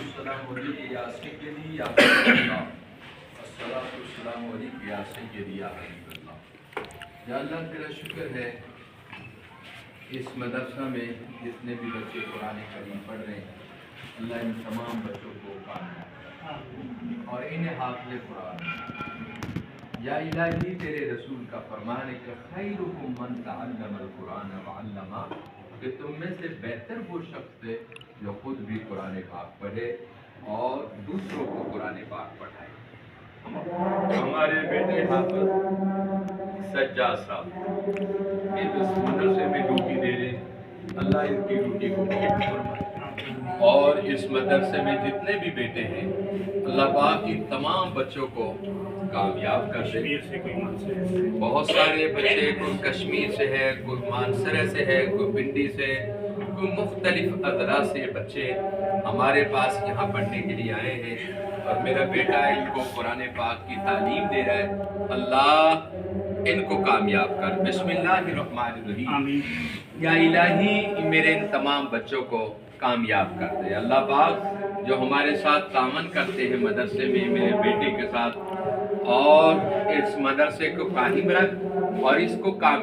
والسلام علیک یا سیدی یا حبیب اللہ، الصلاۃ والسلام علیک یا سیدی یا حبیب اللہ۔ یا اللہ تیرا شکر ہے اس مدرسہ میں جتنے بھی بچے قرآن کریم پڑھ رہے ہیں، اللہ ان تمام بچوں کو کامیاب اور انہیں حافظ قرآن۔ یا الہی تیرے رسول کا فرمان ہے کہ خیرکم من تعلم القرآن وعلمہ، کہ تم میں سے بہتر وہ شخص ہے جو خود بھی قرآن پاک پڑھے اور دوسروں کو قرآن پاک پڑھائے۔ ہمارے بیٹے حافظ سجاد صاحب یہ اس مدرسے میں ڈیوٹی دے رہے ہیں، اللہ ان کی ڈیوٹی کو قبول فرمائے، اور اس مدرسے میں جتنے بھی بیٹے ہیں اللہ پاک ان تمام بچوں کو کامیاب کر دے۔ بہت سارے بچے، کوئی کشمیر سے ہے، کوئی مانسرے سے ہے، کوئی پنڈی سے، کوئی مختلف اضلاع سے بچے ہمارے پاس یہاں پڑھنے کے لیے آئے ہیں، اور میرا بیٹا ان کو قرآن پاک کی تعلیم دے رہا ہے۔ اللہ ان کو کامیاب کر۔ بسم اللہ الرحمن الرحیم۔ یا الہی میرے ان تمام بچوں کو کامیاب کر دے۔ اللہ پاک جو ہمارے ساتھ تعاون کرتے ہیں مدرسے میں میرے بیٹے کے ساتھ، اور اس مدرسے کو قائم رکھ اور اس کو کامیاب